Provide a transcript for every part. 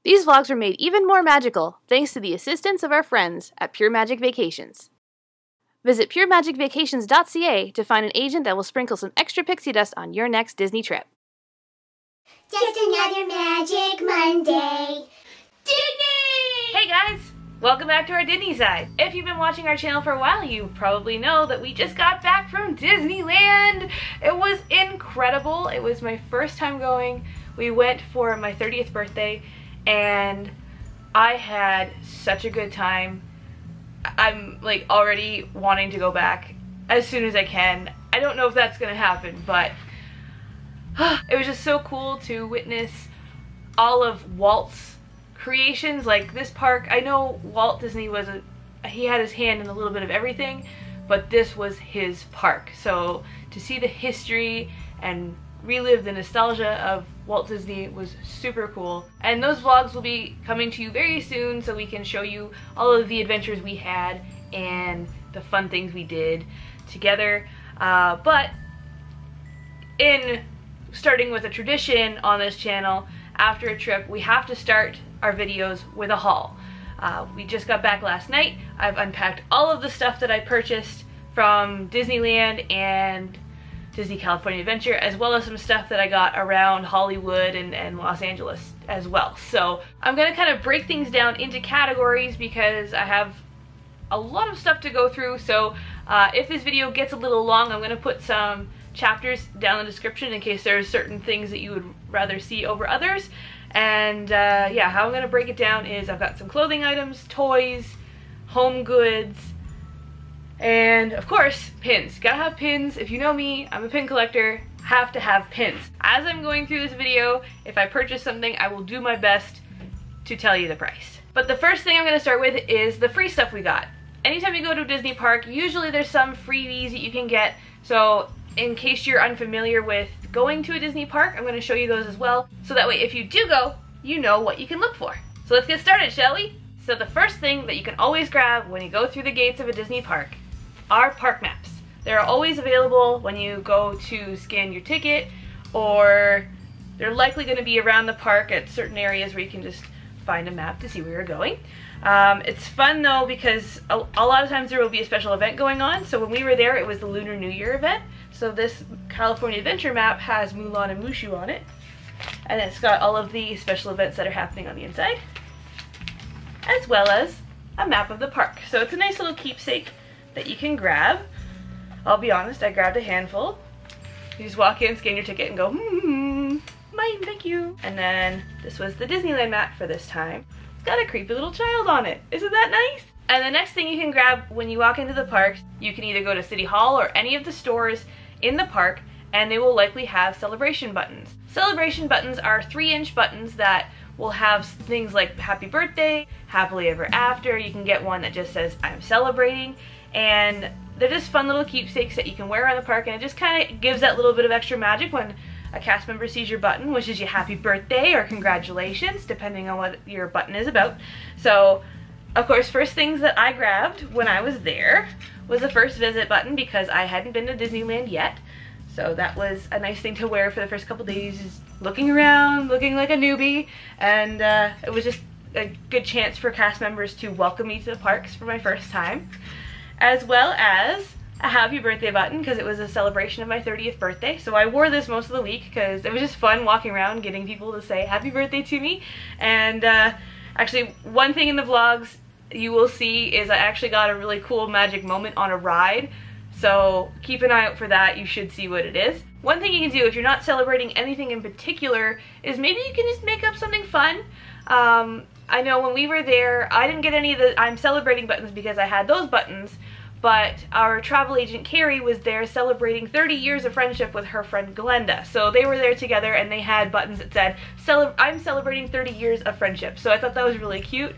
These vlogs were made even more magical thanks to the assistance of our friends at Pure Magic Vacations. Visit puremagicvacations.ca to find an agent that will sprinkle some extra pixie dust on your next Disney trip. Just another Magic Monday. Didnee! Hey guys! Welcome back to our DidneySide. If you've been watching our channel for a while, you probably know that we just got back from Disneyland. It was incredible. It was my first time going. We went for my 30th birthday and I had such a good time. I'm like already wanting to go back as soon as I can. I don't know if that's gonna happen, but it was just so cool to witness all of Walt's creations. Like this park, I know Walt Disney was he had his hand in a little bit of everything, but this was his park. So to see the history and relive the nostalgia of Walt Disney was super cool. And those vlogs will be coming to you very soon so we can show you all of the adventures we had and the fun things we did together. But in starting with a tradition on this channel, after a trip we have to start our videos with a haul. We just got back last night. I've unpacked all of the stuff that I purchased from Disneyland and Disney California Adventure, as well as some stuff that I got around Hollywood and Los Angeles as well. So I'm gonna kind of break things down into categories because I have a lot of stuff to go through. So if this video gets a little long, I'm gonna put some chapters down in the description in case there's certain things that you would rather see over others. And yeah, how I'm gonna break it down is I've got some clothing items, toys, home goods, and of course, pins. Gotta have pins. If you know me, I'm a pin collector. Have to have pins. As I'm going through this video, if I purchase something, I will do my best to tell you the price. But the first thing I'm gonna start with is the free stuff we got. Anytime you go to a Disney park, usually there's some freebies that you can get. So in case you're unfamiliar with going to a Disney park, I'm gonna show you those as well. So that way, if you do go, you know what you can look for. So let's get started, shall we? So the first thing that you can always grab when you go through the gates of a Disney park are park maps. They're always available when you go to scan your ticket, or they're likely going to be around the park at certain areas where you can just find a map to see where you're going. It's fun though because a lot of times there will be a special event going on. So when we were there, it was the Lunar New Year event. So this California Adventure map has Mulan and Mushu on it, and it's got all of the special events that are happening on the inside, as well as a map of the park. So it's a nice little keepsake that you can grab. I'll be honest, I grabbed a handful. You just walk in, scan your ticket, and go, mine, thank you. And then this was the Disneyland map for this time. It's got a creepy little child on it. Isn't that nice? And the next thing you can grab when you walk into the parks, you can either go to City Hall or any of the stores in the park, and they will likely have celebration buttons. Celebration buttons are 3-inch buttons that will have things like happy birthday, happily ever after. You can get one that just says I'm celebrating, and they're just fun little keepsakes that you can wear around the park, and it just kind of gives that little bit of extra magic when a cast member sees your button, wishes you happy birthday or congratulations, depending on what your button is about. So of course, first things that I grabbed when I was there was the first visit button because I hadn't been to Disneyland yet. So that was a nice thing to wear for the first couple days, just looking around, looking like a newbie, and it was just a good chance for cast members to welcome me to the parks for my first time, as well as a happy birthday button because it was a celebration of my 30th birthday. So I wore this most of the week because it was just fun walking around getting people to say happy birthday to me. And actually, one thing in the vlogs you will see is I actually got a really cool magic moment on a ride. So keep an eye out for that. You should see what it is. One thing you can do if you're not celebrating anything in particular is maybe you can just make up something fun. I know when we were there, I didn't get any of the I'm celebrating buttons because I had those buttons, but our travel agent Carrie was there celebrating 30 years of friendship with her friend Glenda. So they were there together and they had buttons that said, I'm celebrating 30 years of friendship. So I thought that was really cute,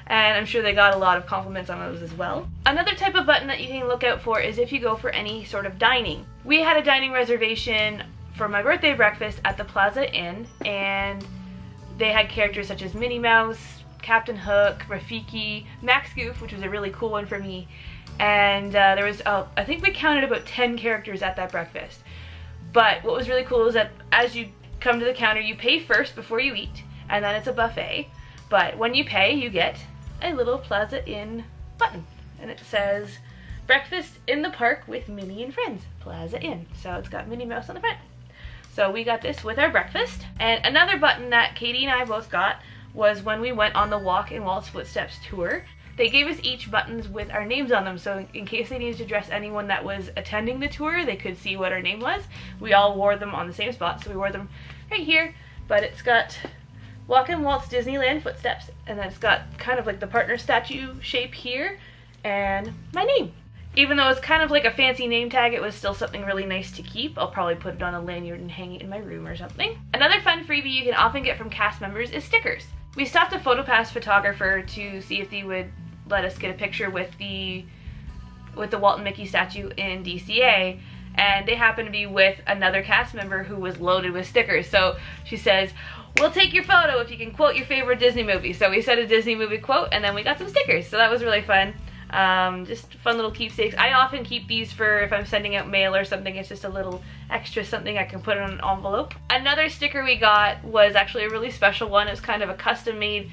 and I'm sure they got a lot of compliments on those as well. Another type of button that you can look out for is if you go for any sort of dining. We had a dining reservation for my birthday breakfast at the Plaza Inn, and they had characters such as Minnie Mouse, Captain Hook, Rafiki, Max Goof, which was a really cool one for me, and there was, I think we counted about 10 characters at that breakfast. But what was really cool is that as you come to the counter, you pay first before you eat, and then it's a buffet. But when you pay, you get a little Plaza Inn button. And it says, breakfast in the park with Minnie and friends, Plaza Inn. So it's got Minnie Mouse on the front. So we got this with our breakfast. And another button that Katie and I both got was when we went on the Walk in Walt's Footsteps tour. They gave us each buttons with our names on them, so in case they needed to dress anyone that was attending the tour, they could see what our name was. We all wore them on the same spot, so we wore them right here. But it's got Walk in Walt's Disneyland Footsteps, and then it's got kind of like the partner statue shape here, and my name. Even though it's kind of like a fancy name tag, it was still something really nice to keep. I'll probably put it on a lanyard and hang it in my room or something. Another fun freebie you can often get from cast members is stickers. We stopped a PhotoPass photographer to see if they would let us get a picture with the Walt and Mickey statue in DCA, and they happened to be with another cast member who was loaded with stickers. So she says, we'll take your photo if you can quote your favorite Disney movie. So we said a Disney movie quote, and then we got some stickers. So that was really fun. Just fun little keepsakes. I often keep these for if I'm sending out mail or something. It's just a little extra something I can put in an envelope. Another sticker we got was actually a really special one. It was kind of a custom made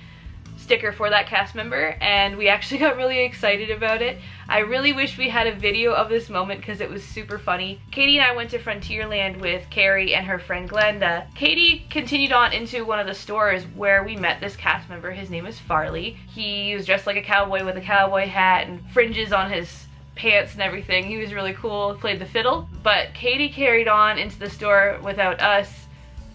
sticker for that cast member, and we actually got really excited about it. I really wish we had a video of this moment because it was super funny. Katie and I went to Frontierland with Carrie and her friend Glenda. Katie continued on into one of the stores where we met this cast member. His name is Farley. He was dressed like a cowboy with a cowboy hat and fringes on his pants and everything. He was really cool, played the fiddle. But Katie carried on into the store without us,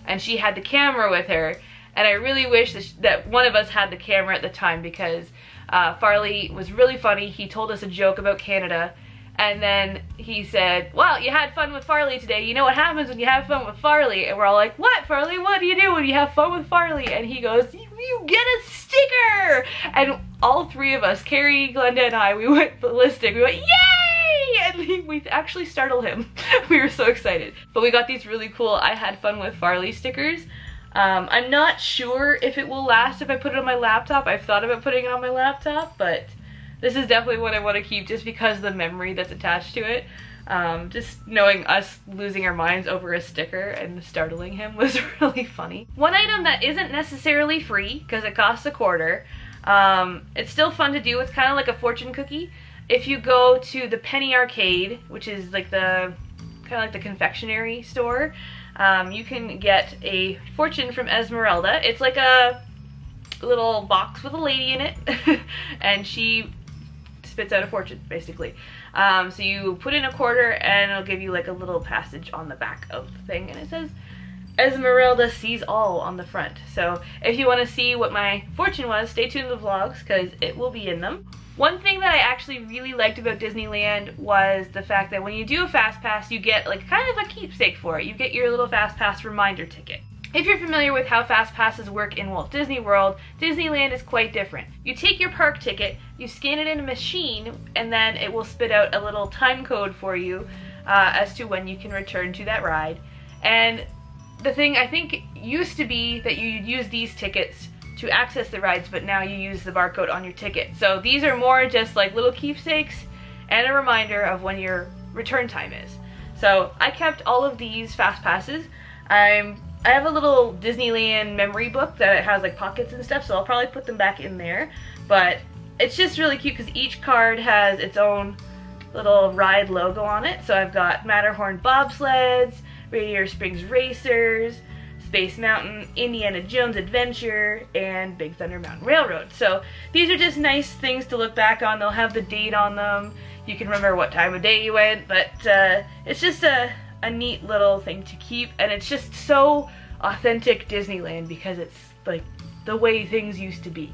and she had the camera with her. And I really wish that one of us had the camera at the time, because Farley was really funny. He told us a joke about Canada, and then he said, well, you had fun with Farley today. You know what happens when you have fun with Farley? And we're all like, what, Farley? What do you do when you have fun with Farley? And he goes, you get a sticker! And all three of us, Carrie, Glenda, and I, we went ballistic. We went, yay! And we actually startled him. We were so excited. But we got these really cool I had fun with Farley stickers. I'm not sure if it will last if I put it on my laptop. I've thought about putting it on my laptop, but this is definitely what I want to keep just because of the memory that's attached to it. Just knowing us losing our minds over a sticker and startling him was really funny. One item that isn't necessarily free, because it costs $0.25, it's still fun to do. It's kind of like a fortune cookie. If you go to the Penny Arcade, which is like the kind of like the confectionery store, you can get a fortune from Esmeralda. It's like a little box with a lady in it, and she spits out a fortune, basically. So you put in $0.25, and it'll give you like a little passage on the back of the thing, and it says, Esmeralda sees all on the front. So if you want to see what my fortune was, stay tuned to the vlogs, because it will be in them. One thing that I actually really liked about Disneyland was the fact that when you do a Fast Pass, you get like kind of a keepsake for it. You get your little Fast Pass reminder ticket. If you're familiar with how Fast Passes work in Walt Disney World, Disneyland is quite different. You take your park ticket, you scan it in a machine, and then it will spit out a little time code for you as to when you can return to that ride. And the thing I think used to be that you'd use these tickets to access the rides, but now you use the barcode on your ticket. So these are more just like little keepsakes and a reminder of when your return time is. So I kept all of these Fast Passes. I have a little Disneyland memory book that it has like pockets and stuff, so I'll probably put them back in there. But it's just really cute because each card has its own little ride logo on it. So I've got Matterhorn bobsleds, Radiator Springs Racers, Space Mountain, Indiana Jones Adventure, and Big Thunder Mountain Railroad. So these are just nice things to look back on. They'll have the date on them. You can remember what time of day you went, but it's just a neat little thing to keep, and it's just so authentic Disneyland because it's like the way things used to be.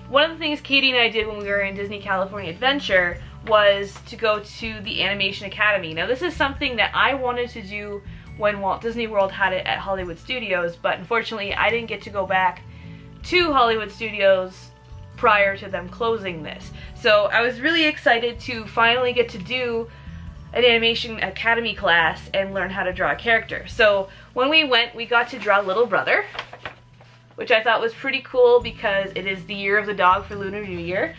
One of the things Katie and I did when we were in Disney California Adventure was to go to the Animation Academy. Now this is something that I wanted to do when Walt Disney World had it at Hollywood Studios, but unfortunately I didn't get to go back to Hollywood Studios prior to them closing this. So I was really excited to finally get to do an Animation Academy class and learn how to draw a character. So when we went, we got to draw Little Brother, which I thought was pretty cool because it is the year of the dog for Lunar New Year.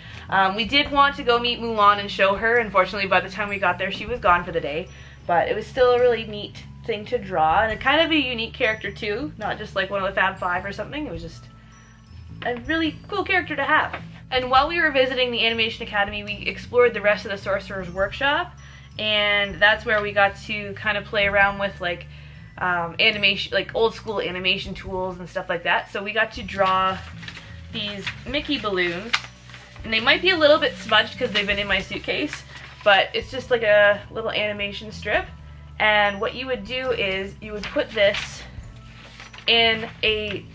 We did want to go meet Mulan and show her. Unfortunately, by the time we got there, she was gone for the day, but it was still a really neat thing to draw, and a kind of a unique character too, not just like one of the Fab Five or something. It was just a really cool character to have. And while we were visiting the Animation Academy, we explored the rest of the Sorcerer's Workshop, and that's where we got to kind of play around with like animation, like old school animation tools and stuff like that. So we got to draw these Mickey balloons, and they might be a little bit smudged because they've been in my suitcase, but it's just like a little animation strip. And what you would do is you would put this in a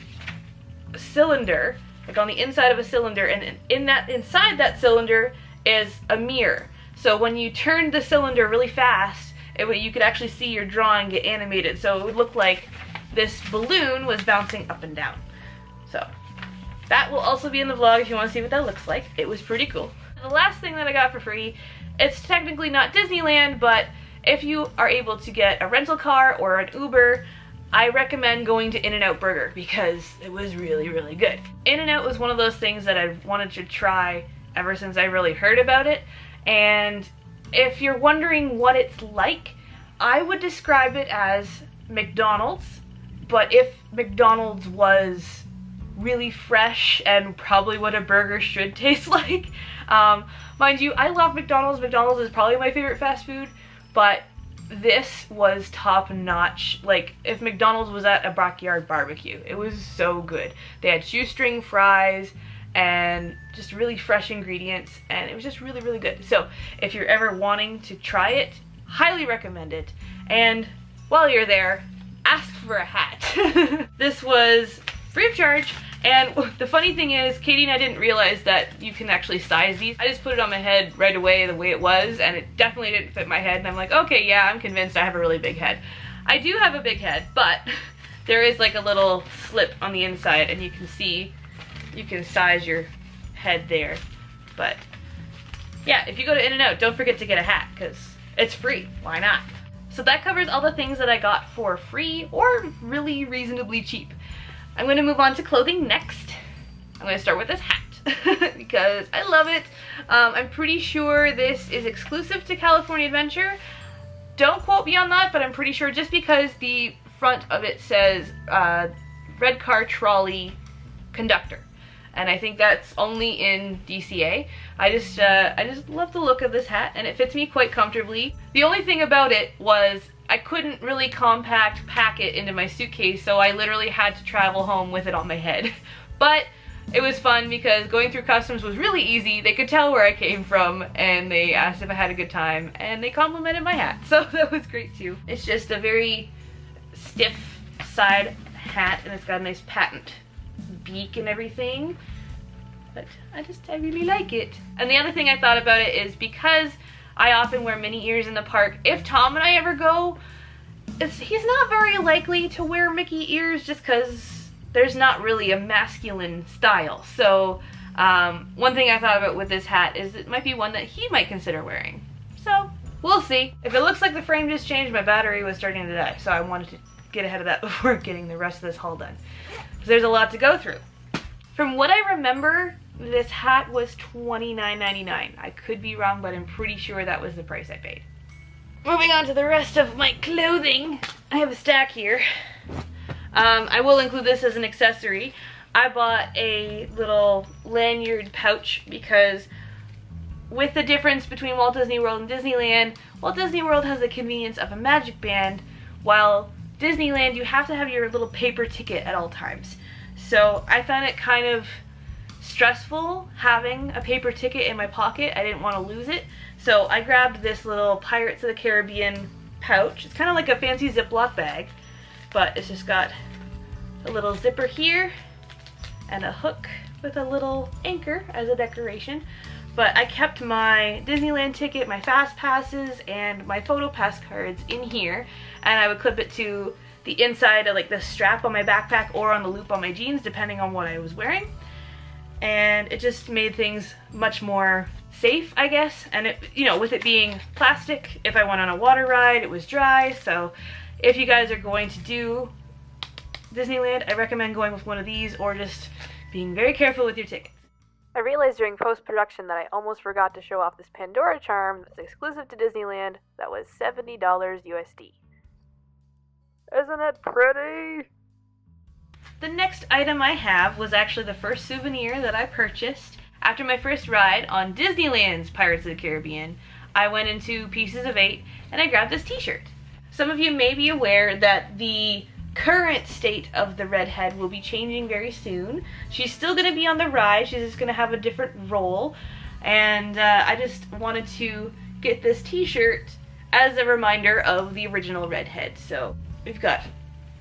cylinder, like on the inside of a cylinder, and inside that cylinder is a mirror. So when you turned the cylinder really fast, you could actually see your drawing get animated. So it would look like this balloon was bouncing up and down. So that will also be in the vlog if you want to see what that looks like. It was pretty cool. The last thing that I got for free, it's technically not Disneyland, but if you are able to get a rental car or an Uber, I recommend going to In-N-Out Burger because it was really, really good. In-N-Out was one of those things that I've wanted to try ever since I really heard about it. And if you're wondering what it's like, I would describe it as McDonald's, but if McDonald's was really fresh and probably what a burger should taste like. Mind you, I love McDonald's. McDonald's is probably my favorite fast food, but this was top notch. Like if McDonald's was at a backyard barbecue, it was so good. They had shoestring fries and just really fresh ingredients, and it was just really, really good. So if you're ever wanting to try it, highly recommend it. And while you're there, ask for a hat. This was free of charge. And the funny thing is, Katie and I didn't realize that you can actually size these. I just put it on my head right away the way it was, and it definitely didn't fit my head. And I'm like, okay, yeah, I'm convinced I have a really big head. I do have a big head, but there is like a little slip on the inside, and you can see, you can size your head there. But yeah, if you go to In-N-Out, don't forget to get a hat, because it's free. Why not? So that covers all the things that I got for free or really reasonably cheap. I'm going to move on to clothing next. I'm going to start with this hat because I love it. I'm pretty sure this is exclusive to California Adventure. Don't quote me on that, but I'm pretty sure, just because the front of it says red car trolley conductor. And I think that's only in DCA. I just love the look of this hat, and it fits me quite comfortably. The only thing about it was I couldn't really compact pack it into my suitcase, so I literally had to travel home with it on my head. But it was fun because going through customs was really easy. They could tell where I came from, and they asked if I had a good time, and they complimented my hat, so that was great too. It's just a very stiff side hat, and it's got a nice patent beak and everything. But I really like it. And the other thing I thought about it is, because I often wear mini ears in the park, if Tom and I ever go, he's not very likely to wear Mickey ears just because there's not really a masculine style. So one thing I thought about with this hat is it might be one that he might consider wearing. So we'll see. If it looks like the frame just changed, my battery was starting to die, so I wanted to get ahead of that before getting the rest of this haul done, because there's a lot to go through. From what I remember, this hat was $29.99. I could be wrong, but I'm pretty sure that was the price I paid. Moving on to the rest of my clothing. I have a stack here. I will include this as an accessory. I bought a little lanyard pouch because with the difference between Walt Disney World and Disneyland, Walt Disney World has the convenience of a magic band, while Disneyland you have to have your little paper ticket at all times. So I found it kind of stressful having a paper ticket in my pocket. I didn't want to lose it. So I grabbed this little Pirates of the Caribbean pouch. It's kind of like a fancy Ziploc bag, but it's just got a little zipper here and a hook with a little anchor as a decoration. But I kept my Disneyland ticket, my fast passes, and my photo pass cards in here, and I would clip it to the inside of like the strap on my backpack or on the loop on my jeans, depending on what I was wearing. And it just made things much more safe, I guess. And it, you know, with it being plastic, if I went on a water ride, it was dry. So if you guys are going to do Disneyland, I recommend going with one of these, or just being very careful with your tickets. I realized during post-production that I almost forgot to show off this Pandora charm that's exclusive to Disneyland that was $70 USD. Isn't it pretty? The next item I have was actually the first souvenir that I purchased. After my first ride on Disneyland's Pirates of the Caribbean, I went into Pieces of 8 and I grabbed this t-shirt. Some of you may be aware that the current state of the redhead will be changing very soon. She's still going to be on the ride, she's just going to have a different role, and I just wanted to get this t-shirt as a reminder of the original redhead. So we've got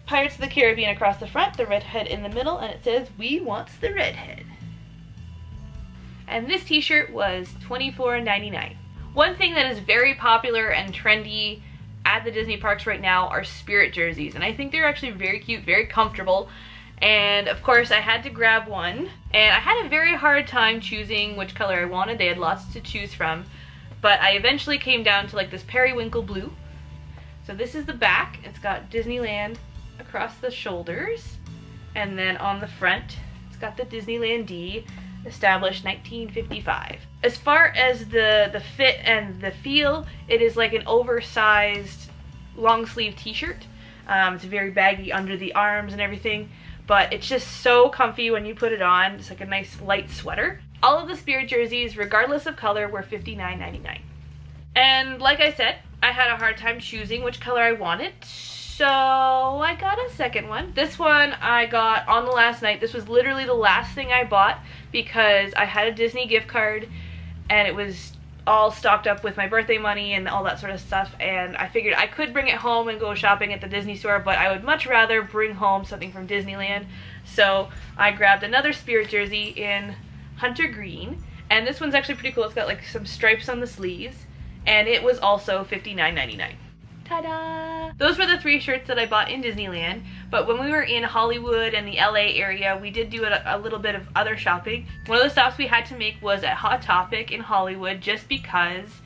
Pirates of the Caribbean across the front, the redhead in the middle, and it says, "We wants the redhead." And this t-shirt was $24.99. One thing that is very popular and trendy at the Disney parks right now are spirit jerseys, and I think they're actually very cute, very comfortable, and of course I had to grab one, and I had a very hard time choosing which color I wanted. They had lots to choose from, but I eventually came down to like this periwinkle blue. So this is the back. It's got Disneyland across the shoulders, and then on the front it's got the Disneyland D, established 1955. As far as the fit and the feel, it is like an oversized long sleeve t-shirt. It's very baggy under the arms and everything, but it's just so comfy when you put it on. It's like a nice light sweater. All of the spirit jerseys, regardless of color, were $59.99. And like I said, I had a hard time choosing which color I wanted, so I got a second one. This one I got on the last night. This was literally the last thing I bought because I had a Disney gift card and it was all stocked up with my birthday money and all that sort of stuff, and I figured I could bring it home and go shopping at the Disney store, but I would much rather bring home something from Disneyland. So I grabbed another spirit jersey in Hunter Green, and this one's actually pretty cool. It's got like some stripes on the sleeves, and it was also $59.99. Ta-da! Those were the 3 shirts that I bought in Disneyland, but when we were in Hollywood and the LA area, we did do a little bit of other shopping. One of the stops we had to make was at Hot Topic in Hollywood, just because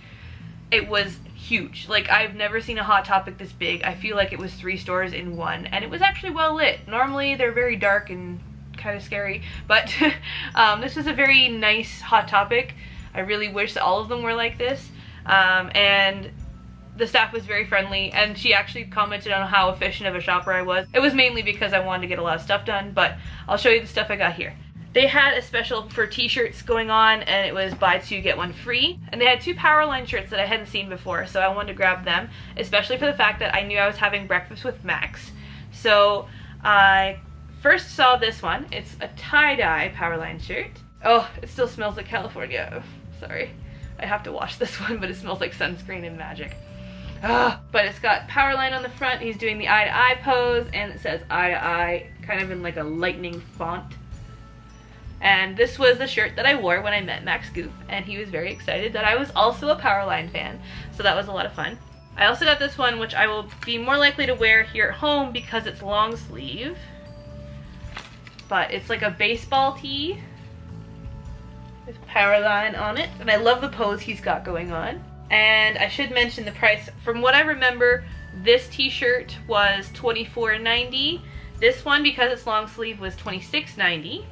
it was huge. Like, I've never seen a Hot Topic this big. I feel like it was 3 stores in one, and it was actually well lit. Normally they're very dark and kind of scary, but this was a very nice Hot Topic. I really wish that all of them were like this, and the staff was very friendly, and she actually commented on how efficient of a shopper I was. It was mainly because I wanted to get a lot of stuff done, but I'll show you the stuff I got here. They had a special for t-shirts going on, and it was buy 2 get 1 free. And they had 2 Powerline shirts that I hadn't seen before, so I wanted to grab them, especially for the fact that I knew I was having breakfast with Max. So I first saw this one. It's a tie-dye Powerline shirt. Oh, it still smells like California. Oh, sorry. I have to wash this one, but it smells like sunscreen and magic. But it's got Powerline on the front. He's doing the eye-to-eye pose, and it says eye-to-eye kind of in like a lightning font. And this was the shirt that I wore when I met Max Goof, and he was very excited that I was also a Powerline fan, so that was a lot of fun. I also got this one, which I will be more likely to wear here at home because it's long sleeve, but it's like a baseball tee with Powerline on it, and I love the pose he's got going on. And I should mention the price. From what I remember, this t-shirt was $24.90. This one, because it's long sleeve, was $26.90.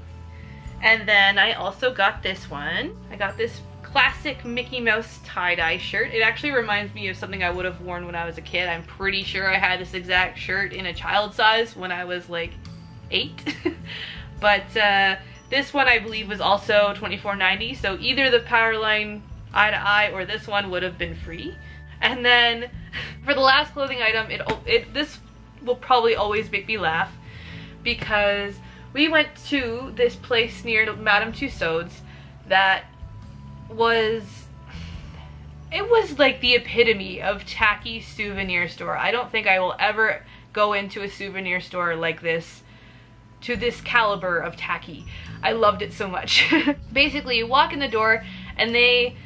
And then I also got this one. I got this classic Mickey Mouse tie-dye shirt. It actually reminds me of something I would have worn when I was a kid. I'm pretty sure I had this exact shirt in a child size when I was like 8. But this one I believe was also $24.90. So either the Powerline eye-to-eye or this one would have been free. And then for the last clothing item, this will probably always make me laugh, because we went to this place near Madame Tussauds that was, it was like the epitome of tacky souvenir store. I don't think I will ever go into a souvenir store like this, to this caliber of tacky. I loved it so much. Basically, you walk in the door and they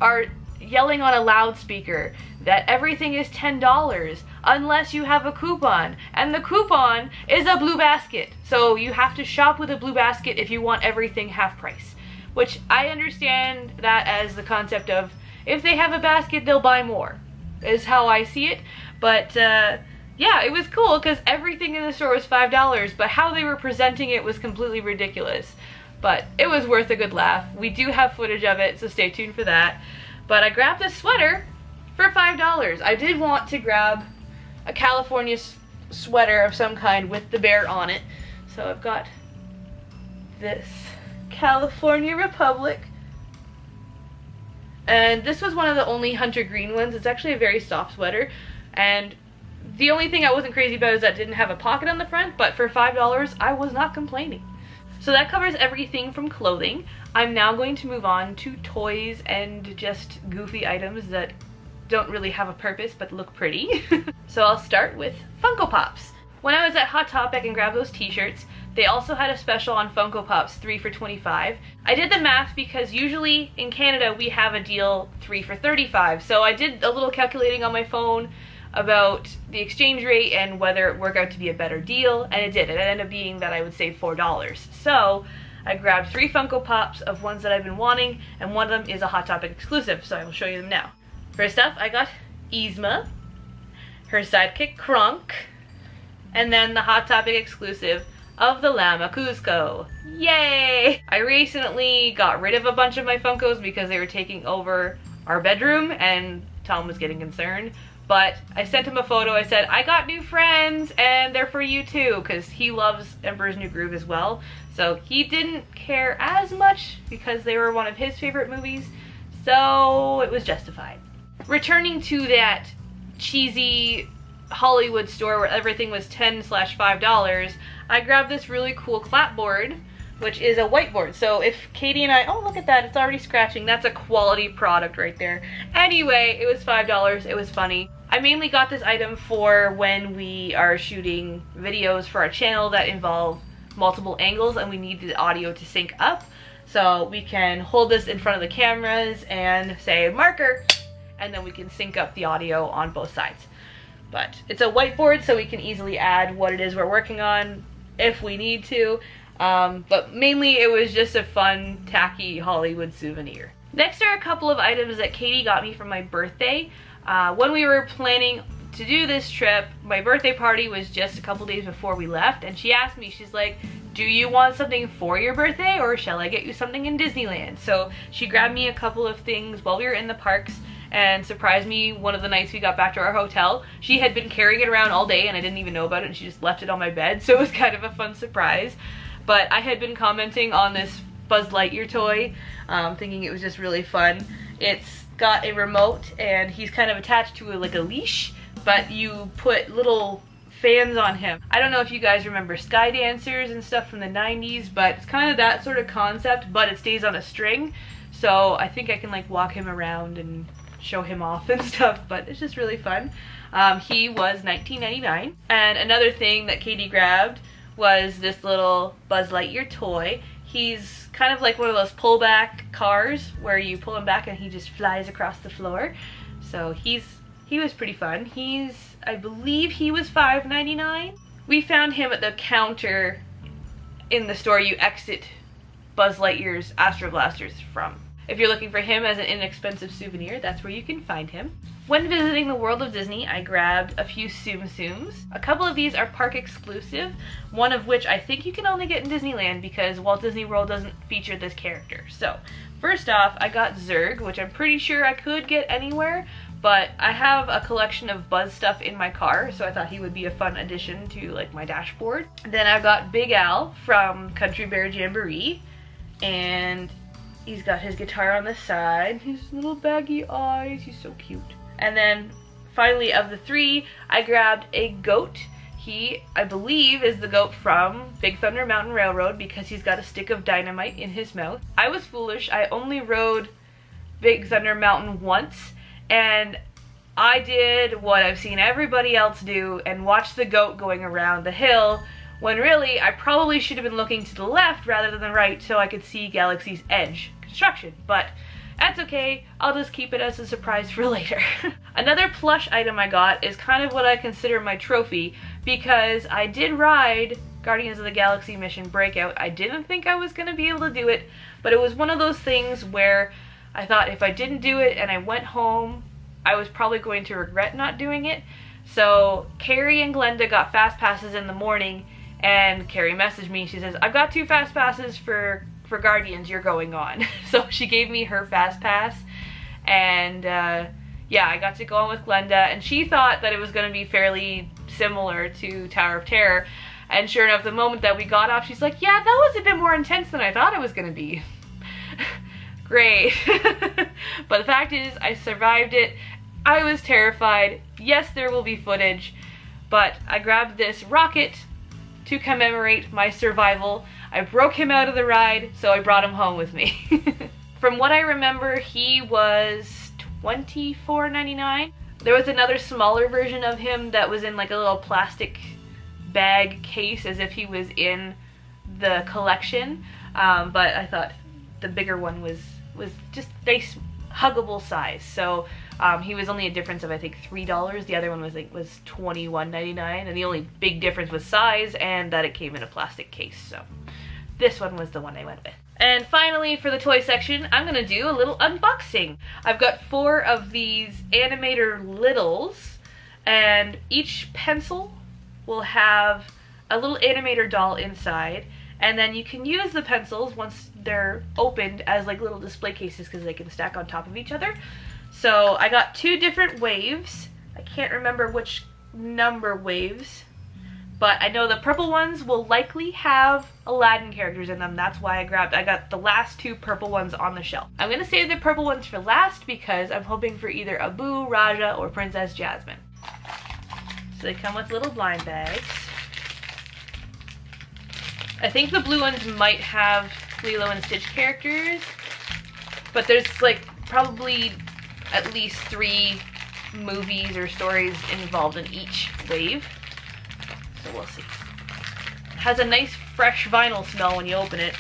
are yelling on a loudspeaker that everything is $10 unless you have a coupon, and the coupon is a blue basket. So you have to shop with a blue basket if you want everything half price, which I understand that as the concept of if they have a basket they'll buy more, is how I see it. But yeah, it was cool because everything in the store was $5, but how they were presenting it was completely ridiculous. But it was worth a good laugh. We do have footage of it, so stay tuned for that. But I grabbed this sweater for $5. I did want to grab a California sweater of some kind with the bear on it, So I've got this California Republic. And this was one of the only hunter green ones. It's actually a very soft sweater. And the only thing I wasn't crazy about is that it didn't have a pocket on the front, but for $5, I was not complaining. So that covers everything from clothing. I'm now going to move on to toys and just goofy items that don't really have a purpose but look pretty. So I'll start with Funko Pops. When I was at Hot Topic and grabbed those t-shirts, they also had a special on Funko Pops, 3 for $25. I did the math because usually in Canada we have a deal 3 for $35. So I did a little calculating on my phone about the exchange rate and whether it worked out to be a better deal, and it did. It ended up being that I would save $4. So I grabbed 3 Funko Pops of ones that I've been wanting, and one of them is a Hot Topic exclusive, so I will show you them now. First up, I got Yzma, her sidekick Kronk, and then the Hot Topic exclusive of the Llama Cusco. Yay! I recently got rid of a bunch of my Funkos because they were taking over our bedroom and Tom was getting concerned. But I sent him a photo. I said, I got new friends and they're for you too, because he loves Emperor's New Groove as well. So he didn't care as much because they were one of his favorite movies. So it was justified. Returning to that cheesy Hollywood store where everything was $10/$5, I grabbed this really cool clapboard, which is a whiteboard. So if Katie and I, oh look at that, it's already scratching. That's a quality product right there. Anyway, it was $5, it was funny. I mainly got this item for when we are shooting videos for our channel that involve multiple angles and we need the audio to sync up. So we can hold this in front of the cameras and say marker, and then we can sync up the audio on both sides. But it's a whiteboard so we can easily add what it is we're working on if we need to. But mainly it was just a fun, tacky Hollywood souvenir. Next are a couple of items that Katie got me for my birthday. When we were planning to do this trip, my birthday party was just a couple days before we left, and she asked me, she's like, do you want something for your birthday or shall I get you something in Disneyland? So she grabbed me a couple of things while we were in the parks and surprised me one of the nights we got back to our hotel. She had been carrying it around all day and I didn't even know about it, and she just left it on my bed, so it was kind of a fun surprise. But I had been commenting on this Buzz Lightyear toy, thinking it was just really fun. It's got a remote and he's kind of attached to like a leash, but you put little fans on him. I don't know if you guys remember Sky Dancers and stuff from the 90s, but it's kind of that sort of concept, but it stays on a string. So I think I can like walk him around and show him off and stuff, but it's just really fun. He was $19.99. And another thing that Katie grabbed was this little Buzz Lightyear toy. He's kind of like one of those pullback cars where you pull him back and he just flies across the floor. So he was pretty fun. I believe he was $5.99. We found him at the counter in the store you exit Buzz Lightyear's Astro Blasters from. If you're looking for him as an inexpensive souvenir, that's where you can find him. When visiting the world of Disney, I grabbed a few Tsum Tsums. A couple of these are park exclusive, one of which I think you can only get in Disneyland because Walt Disney World doesn't feature this character. So, first off, I got Zurg, which I'm pretty sure I could get anywhere, but I have a collection of Buzz stuff in my car, so I thought he would be a fun addition to like my dashboard. Then I've got Big Al from Country Bear Jamboree, and he's got his guitar on the side, his little baggy eyes, he's so cute. And then finally, of the three, I grabbed a goat. He, I believe, is the goat from Big Thunder Mountain Railroad because he's got a stick of dynamite in his mouth. I was foolish. I only rode Big Thunder Mountain once, and I did what I've seen everybody else do and watched the goat going around the hill, when really I probably should have been looking to the left rather than the right so I could see Galaxy's Edge construction, but that's okay. I'll just keep it as a surprise for later. Another plush item I got is kind of what I consider my trophy because I did ride Guardians of the Galaxy Mission Breakout. I didn't think I was going to be able to do it, but it was one of those things where I thought if I didn't do it and I went home, I was probably going to regret not doing it. So Carrie and Glenda got fast passes in the morning, and Carrie messaged me. She says, I've got 2 fast passes for Guardians, you're going on. So she gave me her fast pass, and yeah, I got to go on with Glenda, and she thought that it was going to be fairly similar to Tower of Terror. And sure enough, the moment that we got off, she's like, yeah, that was a bit more intense than I thought it was gonna be. Great. But the fact is, I survived it. I was terrified. Yes, there will be footage, but I grabbed this rocket to commemorate my survival. I broke him out of the ride, so I brought him home with me. From what I remember, he was $24.99. There was another smaller version of him that was in like a little plastic bag case as if he was in the collection, but I thought the bigger one was just nice huggable size. So he was only a difference of I think $3. The other one was $21.99, and the only big difference was size and that it came in a plastic case. So this one was the one I went with. And finally, for the toy section, I'm gonna do a little unboxing. I've got 4 of these Animator Littles, and each pencil will have a little Animator doll inside, and then you can use the pencils once they're opened as like little display cases because they can stack on top of each other. So I got 2 different waves. I can't remember which number waves, but I know the purple ones will likely have Aladdin characters in them. That's why I got the last 2 purple ones on the shelf. I'm gonna save the purple ones for last because I'm hoping for either Abu, Raja, or Princess Jasmine. So they come with little blind bags. I think the blue ones might have Lilo and Stitch characters, but there's like probably at least 3 movies or stories involved in each wave. So we'll see. It has a nice fresh vinyl smell when you open it.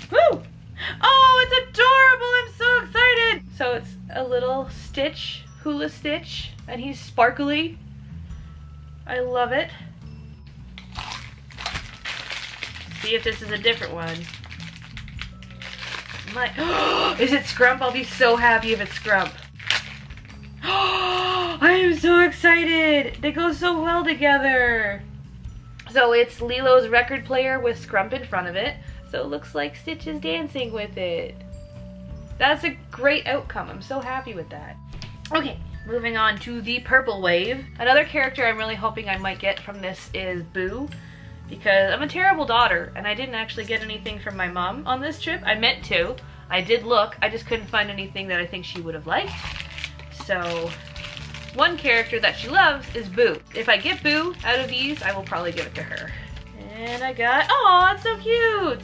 Woo! Oh, it's adorable! I'm so excited! So it's a little Stitch, Hula Stitch, and he's sparkly. I love it. See if this is a different one. Is it Scrump? I'll be so happy if it's Scrump. I am so excited! They go so well together! So it's Lilo's record player with Scrump in front of it, so it looks like Stitch is dancing with it. That's a great outcome. I'm so happy with that. Okay, moving on to the purple wave. Another character I'm really hoping I might get from this is Boo, because I'm a terrible daughter and I didn't actually get anything from my mom on this trip. I meant to. I did look, I just couldn't find anything that I think she would have liked. So one character that she loves is Boo. If I get Boo out of these, I will probably give it to her. And I got, oh, that's so cute!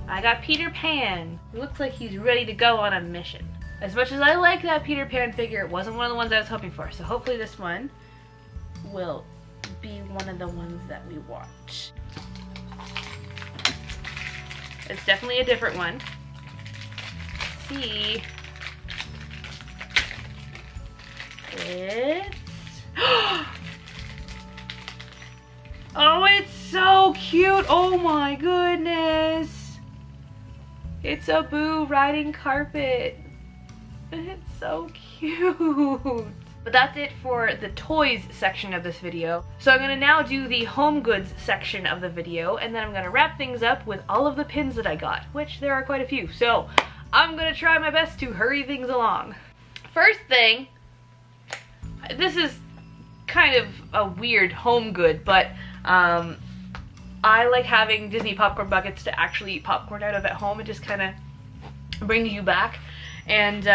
I got Peter Pan. He looks like he's ready to go on a mission. As much as I like that Peter Pan figure, it wasn't one of the ones I was hoping for. So hopefully this one will be one of the ones that we want. It's definitely a different one. Let's see. It's... Oh, it's so cute! Oh my goodness! It's a Boo riding carpet. It's so cute. But that's it for the toys section of this video. So I'm gonna now do the home goods section of the video, and then I'm gonna wrap things up with all of the pins that I got, which there are quite a few. So I'm gonna try my best to hurry things along. First thing, this is kind of a weird home good, but I like having Disney popcorn buckets to actually eat popcorn out of at home. It just kind of brings you back. And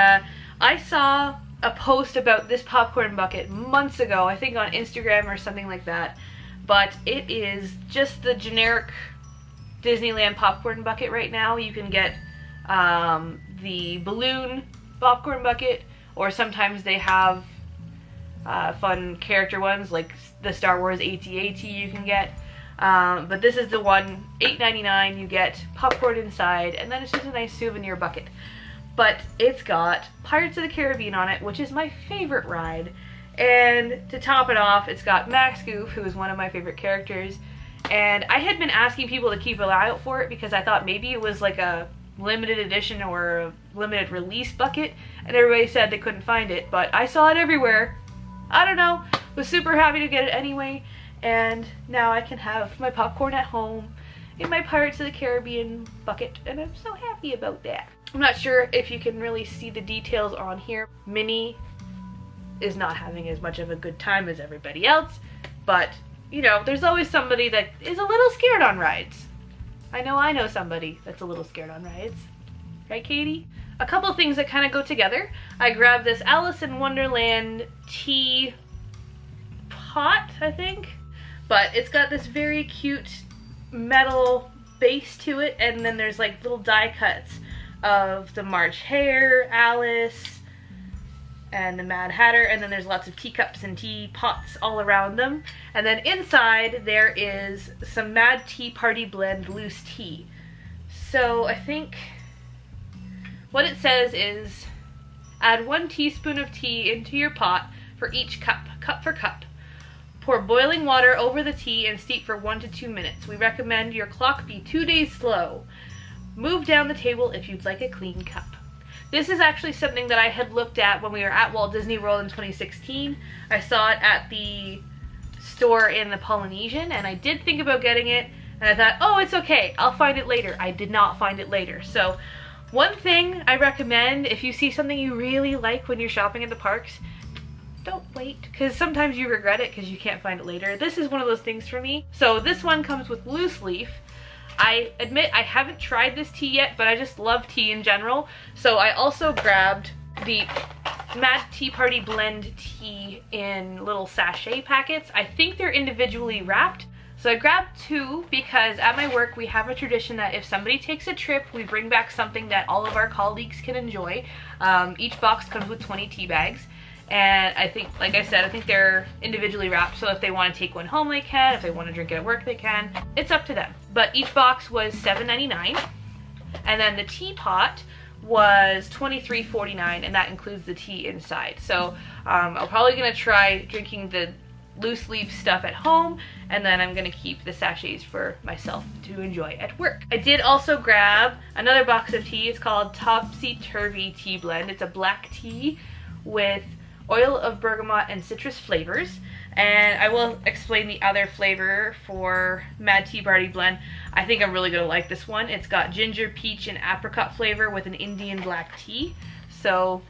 I saw a post about this popcorn bucket months ago, I think on Instagram or something like that, but it is just the generic Disneyland popcorn bucket right now. You can get the balloon popcorn bucket, or sometimes they have fun character ones like the Star Wars AT-AT you can get. But this is the one, $8.99, you get popcorn inside, and then it's just a nice souvenir bucket. But it's got Pirates of the Caribbean on it, which is my favorite ride. And to top it off, it's got Max Goof, who is one of my favorite characters. And I had been asking people to keep an eye out for it because I thought maybe it was like a limited edition or a limited release bucket, and everybody said they couldn't find it, but I saw it everywhere. I don't know, was super happy to get it anyway, and now I can have my popcorn at home in my Pirates of the Caribbean bucket, and I'm so happy about that. I'm not sure if you can really see the details on here. Minnie is not having as much of a good time as everybody else. but you know, there's always somebody that is a little scared on rides. I know somebody that's a little scared on rides. Right, Katie? A couple things that kind of go together. I grabbed this Alice in Wonderland tea pot, I think. But it's got this very cute metal base to it, and then there's like little die cuts of the March Hare, Alice, and the Mad Hatter, and then there's lots of teacups and tea pots all around them. And then inside there is some Mad Tea Party Blend loose tea. So I think what it says is, add 1 teaspoon of tea into your pot for each cup, cup for cup. Pour boiling water over the tea and steep for 1 to 2 minutes. We recommend your clock be 2 days slow. Move down the table if you'd like a clean cup. This is actually something that I had looked at when we were at Walt Disney World in 2016. I saw it at the store in the Polynesian, and I did think about getting it, and I thought, oh, it's okay, I'll find it later. I did not find it later. So one thing I recommend, if you see something you really like when you're shopping at the parks, don't wait, because sometimes you regret it because you can't find it later. This is one of those things for me. So this one comes with loose leaf. I admit I haven't tried this tea yet, but I just love tea in general. So I also grabbed the Mad Tea Party Blend tea in little sachet packets. I think they're individually wrapped. So I grabbed 2 because at my work we have a tradition that if somebody takes a trip, we bring back something that all of our colleagues can enjoy. Each box comes with 20 tea bags. And I think, like I said, I think they're individually wrapped, so if they want to take one home they can, if they want to drink it at work they can. It's up to them. But each box was $7.99, and then the teapot was $23.49, and that includes the tea inside. So I'm probably going to try drinking the loose leaf stuff at home, and then I'm going to keep the sachets for myself to enjoy at work. I did also grab another box of tea. It's called Topsy Turvy Tea Blend. It's a black tea with oil of bergamot and citrus flavors, and I will explain the other flavor for Mad Tea Party Blend. I think I'm really gonna like this one. It's got ginger, peach, and apricot flavor with an Indian black tea. So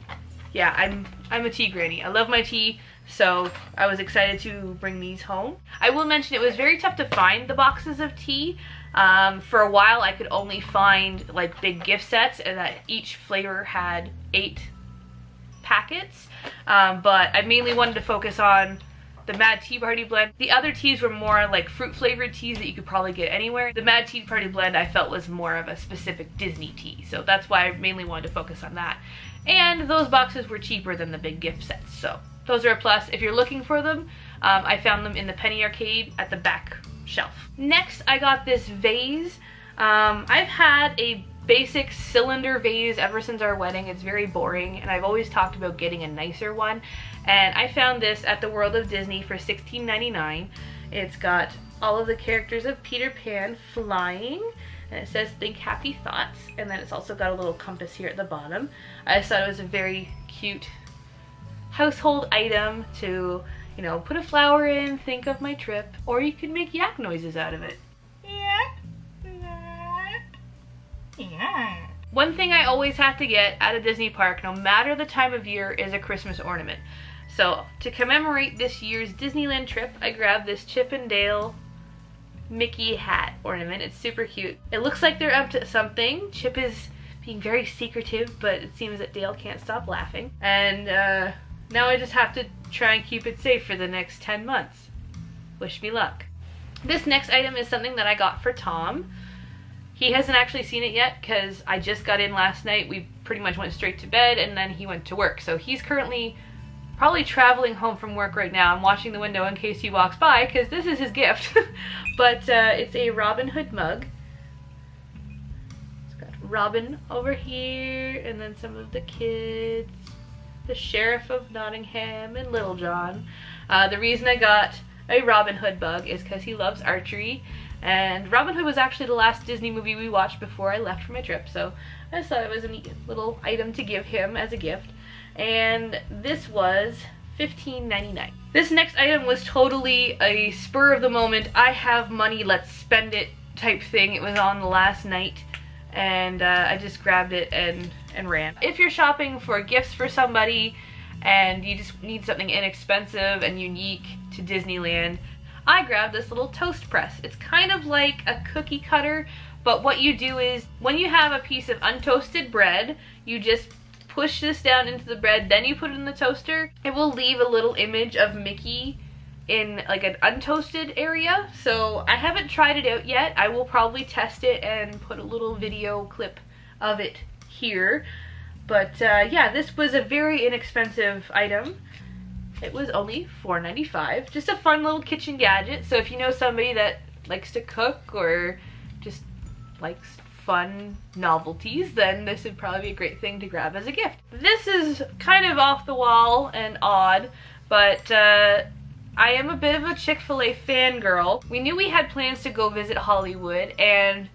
yeah, I'm a tea granny. I love my tea, so I was excited to bring these home. I will mention it was very tough to find the boxes of tea. For a while I could only find like big gift sets, and that each flavor had 8 packets, but I mainly wanted to focus on the Mad Tea Party Blend. The other teas were more like fruit flavored teas that you could probably get anywhere. The Mad Tea Party Blend I felt was more of a specific Disney tea, so that's why I mainly wanted to focus on that. And those boxes were cheaper than the big gift sets, so those are a plus. If you're looking for them, I found them in the Penny Arcade at the back shelf. Next, I got this vase. I've had a basic cylinder vase ever since our wedding. It's very boring, and I've always talked about getting a nicer one, and I found this at the World of Disney for $16.99. It's got all of the characters of Peter Pan flying, and it says think happy thoughts, and then it's also got a little compass here at the bottom. I just thought it was a very cute household item to, you know, put a flower in, think of my trip, or you could make yak noises out of it. Yeah. One thing I always have to get at a Disney park, no matter the time of year, is a Christmas ornament. So to commemorate this year's Disneyland trip, I grabbed this Chip and Dale Mickey hat ornament. It's super cute. It looks like they're up to something. Chip is being very secretive, but it seems that Dale can't stop laughing. And now I just have to try and keep it safe for the next 10 months. Wish me luck. This next item is something that I got for Tom. He hasn't actually seen it yet because I just got in last night. We pretty much went straight to bed, and then he went to work. So he's currently probably traveling home from work right now. I'm watching the window in case he walks by because this is his gift. But it's a Robin Hood mug. It's got Robin over here, and then some of the kids, the Sheriff of Nottingham, and Little John. The reason I got a Robin Hood mug is because he loves archery. And Robin Hood was actually the last Disney movie we watched before I left for my trip, so I just thought it was a neat little item to give him as a gift. And this was $15.99. This next item was totally a spur of the moment, I have money, let's spend it type thing. It was on the last night, and I just grabbed it and ran. If you're shopping for gifts for somebody and you just need something inexpensive and unique to Disneyland, I grabbed this little toast press. It's kind of like a cookie cutter, but what you do is when you have a piece of untoasted bread, you just push this down into the bread, then you put it in the toaster. It will leave a little image of Mickey in like an untoasted area. So I haven't tried it out yet. I will probably test it and put a little video clip of it here. But yeah, this was a very inexpensive item. It was only $4.95. Just a fun little kitchen gadget. So if you know somebody that likes to cook or just likes fun novelties, then this would probably be a great thing to grab as a gift. This is kind of off the wall and odd, but I am a bit of a Chick-fil-A fangirl. We knew we had plans to go visit Hollywood, and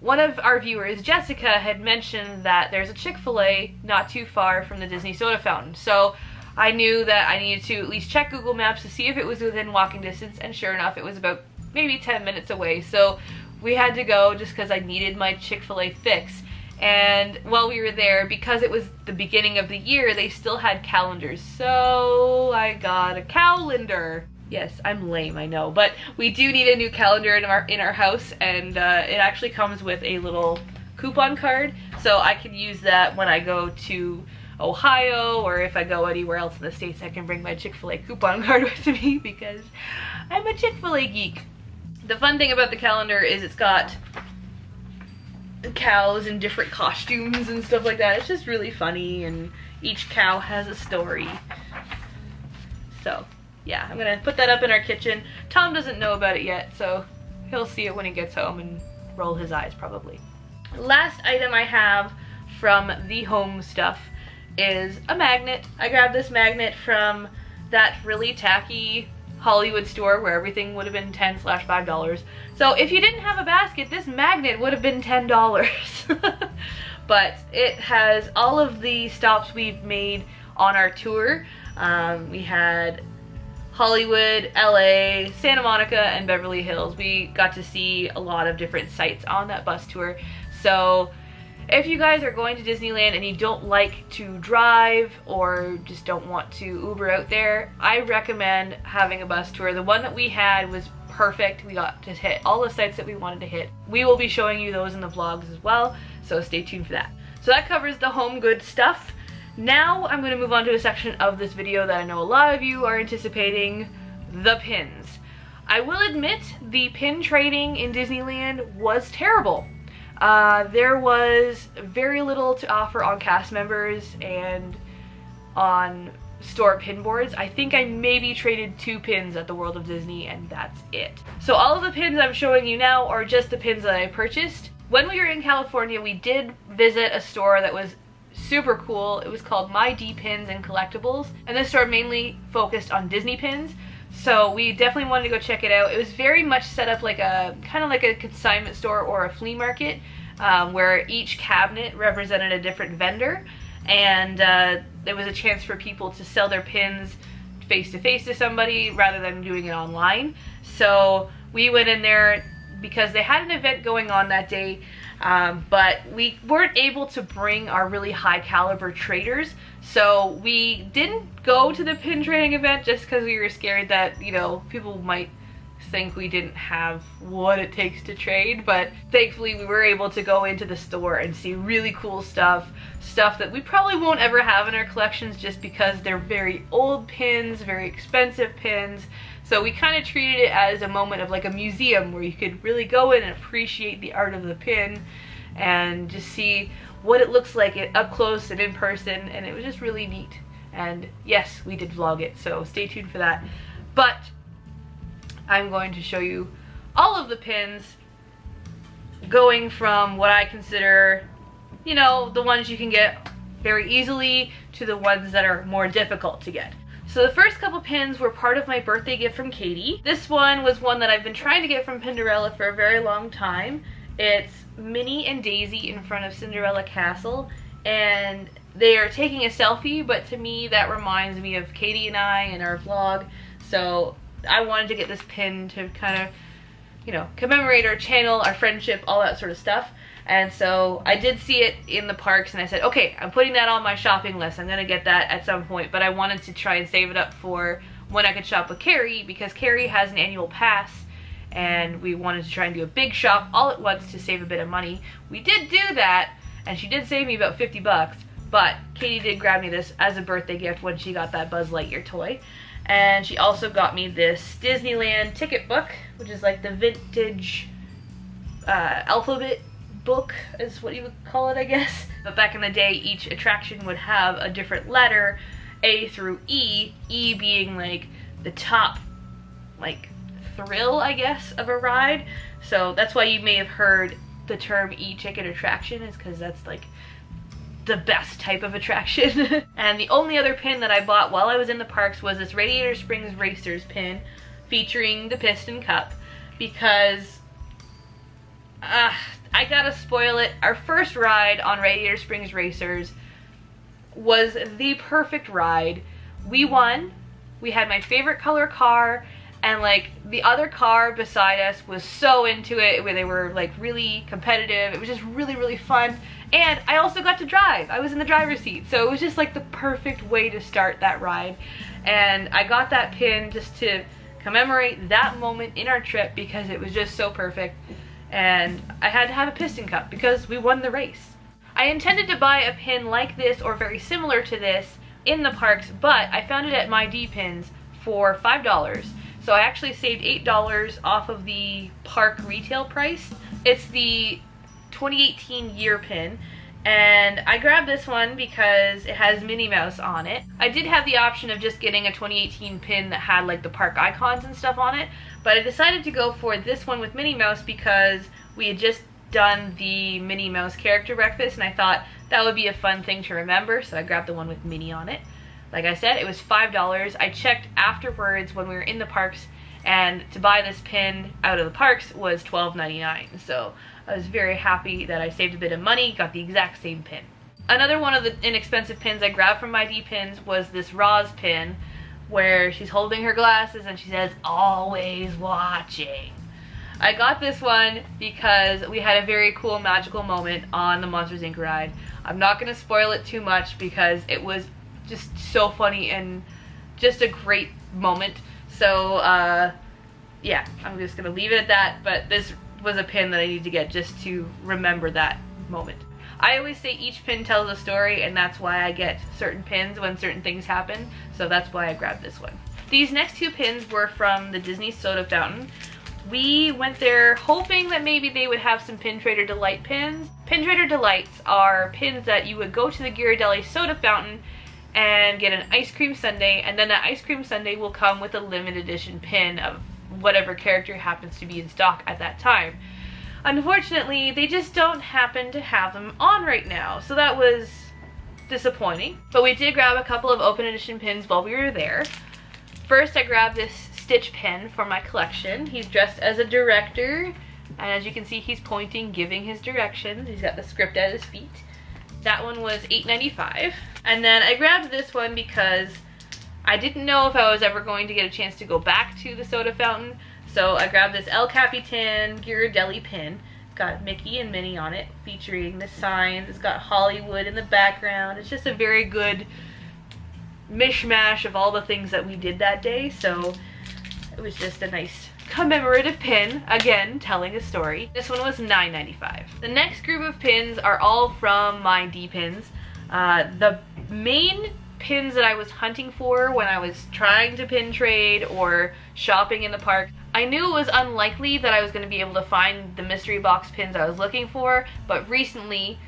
one of our viewers, Jessica, had mentioned that there's a Chick-fil-A not too far from the Disney soda fountain. So I knew that I needed to at least check Google Maps to see if it was within walking distance, and sure enough, it was about maybe 10 minutes away. So we had to go just because I needed my Chick-fil-A fix. And while we were there, because it was the beginning of the year, they still had calendars. So I got a calendar. Yes, I'm lame, I know, but we do need a new calendar in our house, and it actually comes with a little coupon card, so I can use that when I go to Ohio, or if I go anywhere else in the States, I can bring my Chick-fil-A coupon card with me because I'm a Chick-fil-A geek. The fun thing about the calendar is it's got cows in different costumes and stuff like that. It's just really funny, and each cow has a story. So yeah, I'm gonna put that up in our kitchen. Tom doesn't know about it yet, so he'll see it when he gets home and roll his eyes probably. Last item I have from the home stuff is a magnet. I grabbed this magnet from that really tacky Hollywood store where everything would have been $10/$5. So if you didn't have a basket, this magnet would have been $10. But it has all of the stops we've made on our tour. We had Hollywood, LA, Santa Monica, and Beverly Hills. We got to see a lot of different sites on that bus tour. So if you guys are going to Disneyland and you don't like to drive or just don't want to Uber out there, I recommend having a bus tour. The one that we had was perfect. We got to hit all the sites that we wanted to hit. We will be showing you those in the vlogs as well, so stay tuned for that. So that covers the home goods stuff. Now I'm going to move on to a section of this video that I know a lot of you are anticipating, the pins. I will admit the pin trading in Disneyland was terrible. There was very little to offer on cast members and on store pin boards. I think I maybe traded 2 pins at the World of Disney, and that's it. So all of the pins I'm showing you now are just the pins that I purchased. When we were in California, we did visit a store that was super cool. It was called My D Pins and Collectibles, and this store mainly focused on Disney pins. So we definitely wanted to go check it out. It was very much set up like a kind of like a consignment store or a flea market, where each cabinet represented a different vendor, and there was a chance for people to sell their pins face to face to somebody rather than doing it online. So we went in there because they had an event going on that day, but we weren't able to bring our really high caliber traders, so we didn't go to the pin trading event just because we were scared that, you know, people might think we didn't have what it takes to trade. But thankfully we were able to go into the store and see really cool stuff that we probably won't ever have in our collections just because they're very old pins, very expensive pins. So we kind of treated it as a moment of like a museum where you could really go in and appreciate the art of the pin and just see what it looks like up close and in person, and it was just really neat. And yes, we did vlog it, so stay tuned for that. But I'm going to show you all of the pins, going from what I consider, you know, the ones you can get very easily to the ones that are more difficult to get. So the first couple pins were part of my birthday gift from Katie. This one was one that I've been trying to get from Pinderella for a very long time. It's Minnie and Daisy in front of Cinderella Castle, and they are taking a selfie, but to me that reminds me of Katie and I and our vlog. So I wanted to get this pin to kind of, you know, commemorate our channel, our friendship, all that sort of stuff. And so I did see it in the parks and I said, okay, I'm putting that on my shopping list. I'm gonna get that at some point, but I wanted to try and save it up for when I could shop with Carrie, because Carrie has an annual pass and we wanted to try and do a big shop all at once to save a bit of money. We did do that, and she did save me about 50 bucks, but Katie did grab me this as a birthday gift when she got that Buzz Lightyear toy. And she also got me this Disneyland ticket book, which is like the vintage alphabet book is what you would call it, I guess. But back in the day, each attraction would have a different letter, A through E, E being like the top, like, thrill, I guess, of a ride. So that's why you may have heard the term E-ticket attraction, is because that's like the best type of attraction. And the only other pin that I bought while I was in the parks was this Radiator Springs Racers pin featuring the Piston Cup, because I gotta spoil it. Our first ride on Radiator Springs Racers was the perfect ride. We won. We had my favorite color car, and like the other car beside us was so into it, where they were like really competitive. It was just really, really fun. And I also got to drive. I was in the driver's seat. So it was just like the perfect way to start that ride. And I got that pin just to commemorate that moment in our trip, because it was just so perfect. And I had to have a Piston Cup because we won the race. I intended to buy a pin like this or very similar to this in the parks, but I found it at My D Pins for $5. So I actually saved $8 off of the park retail price. It's the 2018 year pin, and I grabbed this one because it has Minnie Mouse on it. I did have the option of just getting a 2018 pin that had like the park icons and stuff on it, but I decided to go for this one with Minnie Mouse because we had just done the Minnie Mouse character breakfast, and I thought that would be a fun thing to remember, so I grabbed the one with Minnie on it. Like I said, it was $5. I checked afterwards when we were in the parks, and to buy this pin out of the parks was $12.99. So I was very happy that I saved a bit of money, got the exact same pin. Another one of the inexpensive pins I grabbed from My D Pins was this Roz pin, where she's holding her glasses and she says, "Always watching." I got this one because we had a very cool magical moment on the Monsters Inc. ride. I'm not going to spoil it too much because it was just so funny and just a great moment. So yeah, I'm just going to leave it at that, but this was a pin that I need to get just to remember that moment. I always say each pin tells a story, and that's why I get certain pins when certain things happen, so that's why I grabbed this one. These next two pins were from the Disney soda fountain. We went there hoping that maybe they would have some Pin Trader Delight pins. Pin Trader Delights are pins that you would go to the Ghirardelli soda fountain and get an ice cream sundae, and then that ice cream sundae will come with a limited edition pin of whatever character happens to be in stock at that time. Unfortunately, they just don't happen to have them on right now, so that was disappointing. But we did grab a couple of open edition pins while we were there. First, I grabbed this Stitch pin for my collection. He's dressed as a director, and as you can see, he's pointing, giving his directions. He's got the script at his feet. That one was $8.95. And then I grabbed this one because I didn't know if I was ever going to get a chance to go back to the soda fountain. So I grabbed this El Capitan Ghirardelli pin. It's got Mickey and Minnie on it, featuring the signs. It's got Hollywood in the background. It's just a very good mishmash of all the things that we did that day. So it was just a nice commemorative pin, again, telling a story. This one was $9.95. The next group of pins are all from My D Pins. The main pins that I was hunting for when I was trying to pin trade or shopping in the park, I knew it was unlikely that I was going to be able to find the mystery box pins I was looking for, but recently,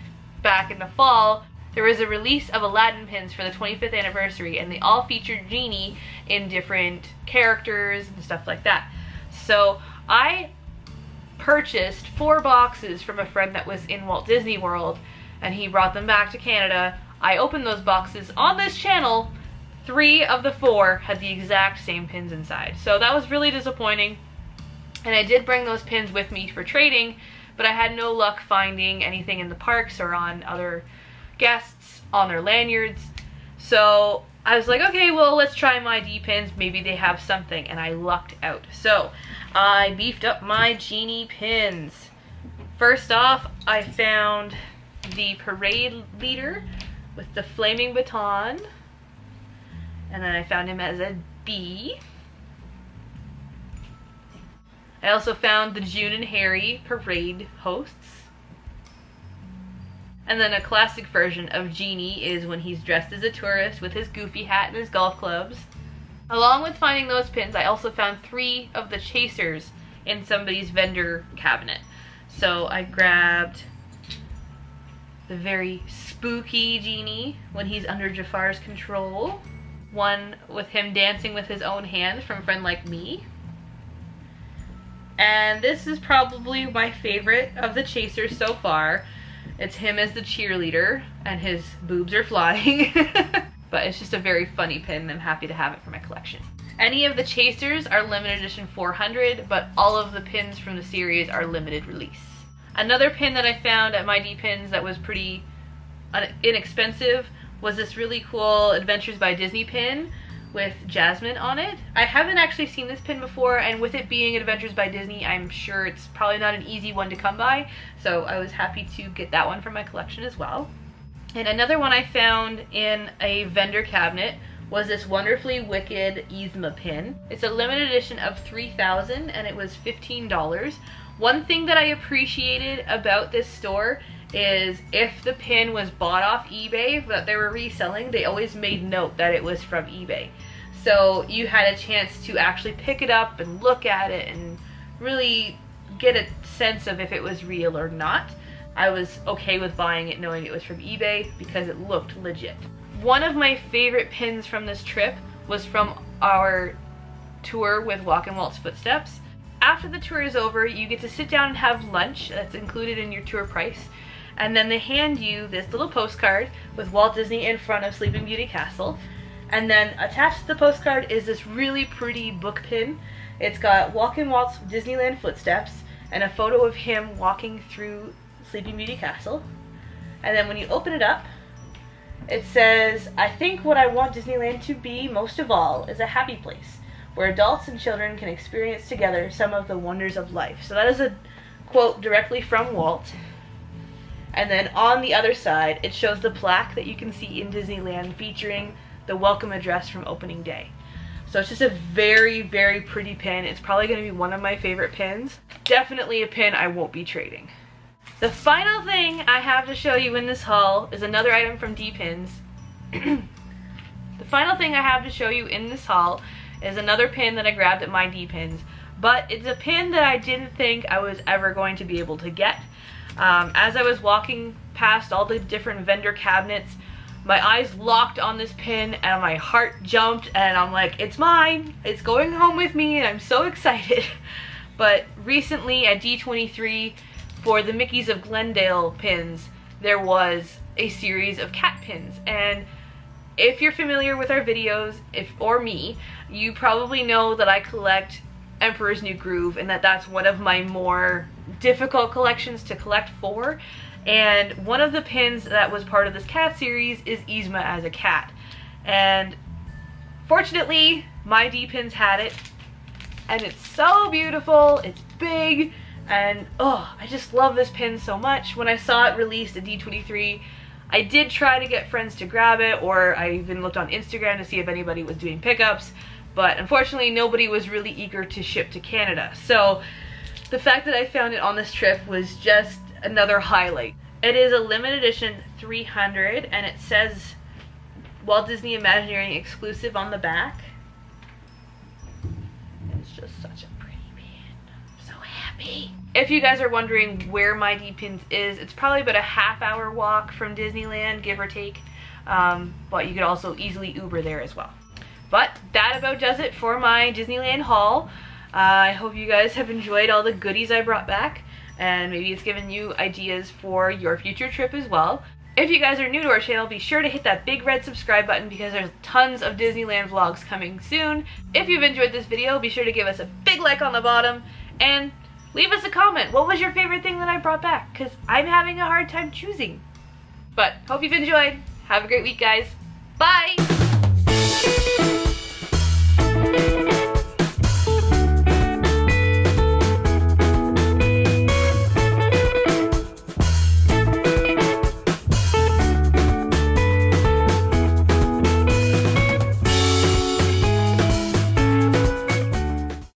back in the fall, there was a release of Aladdin pins for the 25th anniversary, and they all featured Genie in different characters and stuff like that. So I purchased 4 boxes from a friend that was in Walt Disney World, and he brought them back to Canada. I opened those boxes on this channel. 3 of the 4 had the exact same pins inside. So that was really disappointing. And I did bring those pins with me for trading, but I had no luck finding anything in the parks or on other guests on their lanyards. So I was like, okay, well, let's try My D Pins. Maybe they have something. And I lucked out. So I beefed up my Genie pins. First off, I found the parade leader with the flaming baton. And then I found him as a B. I also found the June and Harry parade hosts. And then a classic version of Genie is when he's dressed as a tourist with his goofy hat and his golf clubs. Along with finding those pins, I also found 3 of the chasers in somebody's vendor cabinet. So I grabbed the very spooky Genie when he's under Jafar's control. One with him dancing with his own hand from Friend Like Me. And this is probably my favorite of the chasers so far. It's him as the cheerleader and his boobs are flying. But it's just a very funny pin and I'm happy to have it for my collection. Any of the chasers are limited edition 400, but all of the pins from the series are limited release. Another pin that I found at My D Pins that was pretty inexpensive was this really cool Adventures by Disney pin with Jasmine on it. I haven't actually seen this pin before, and with it being Adventures by Disney, I'm sure it's probably not an easy one to come by, so I was happy to get that one for my collection as well. And another one I found in a vendor cabinet was this Wonderfully Wicked Yzma pin. It's a limited edition of 3,000 and it was $15. One thing that I appreciated about this store is if the pin was bought off eBay that they were reselling, they always made note that it was from eBay. So you had a chance to actually pick it up and look at it and really get a sense of if it was real or not. I was okay with buying it knowing it was from eBay because it looked legit. One of my favorite pins from this trip was from our tour with Walk and Walt's Footsteps. After the tour is over, you get to sit down and have lunch. That's included in your tour price. And then they hand you this little postcard with Walt Disney in front of Sleeping Beauty Castle. And then attached to the postcard is this really pretty book pin. It's got Walk and Walt's Disneyland Footsteps and a photo of him walking through Sleeping Beauty Castle. And then when you open it up, it says, "I think what I want Disneyland to be most of all is a happy place where adults and children can experience together some of the wonders of life." So that is a quote directly from Walt. And then on the other side, it shows the plaque that you can see in Disneyland featuring the welcome address from opening day. So it's just a very, very pretty pin. It's probably going to be one of my favorite pins. Definitely a pin I won't be trading. The final thing I have to show you in this haul is another item from D Pins. The final thing I have to show you in this haul is another pin that I grabbed at My D Pins, but it's a pin that I didn't think I was ever going to be able to get. As I was walking past all the different vendor cabinets, my eyes locked on this pin and my heart jumped and I'm like, it's mine, it's going home with me, and I'm so excited. But recently at D23, for the Mickeys of Glendale pins, there was a series of cat pins. And if you're familiar with our videos, or me, you probably know that I collect Emperor's New Groove and that's one of my more difficult collections to collect for. And one of the pins that was part of this cat series is Yzma as a cat. And fortunately, My D Pins had it. And it's so beautiful, it's big, and oh, I just love this pin so much. When I saw it released at D23, I did try to get friends to grab it, or I even looked on Instagram to see if anybody was doing pickups, but unfortunately nobody was really eager to ship to Canada. So the fact that I found it on this trip was just another highlight. It is a limited edition 300 and it says Walt Disney Imagineering exclusive on the back. It's just such a pretty pin. I'm so happy. If you guys are wondering where My D Pins is, it's probably about a half-hour walk from Disneyland, give or take. But you could also easily Uber there as well. But that about does it for my Disneyland haul. I hope you guys have enjoyed all the goodies I brought back, and maybe it's given you ideas for your future trip as well. If you guys are new to our channel, be sure to hit that big red subscribe button because there's tons of Disneyland vlogs coming soon. If you've enjoyed this video, be sure to give us a big like on the bottom and leave us a comment. What was your favorite thing that I brought back? Because I'm having a hard time choosing. But hope you've enjoyed. Have a great week, guys. Bye!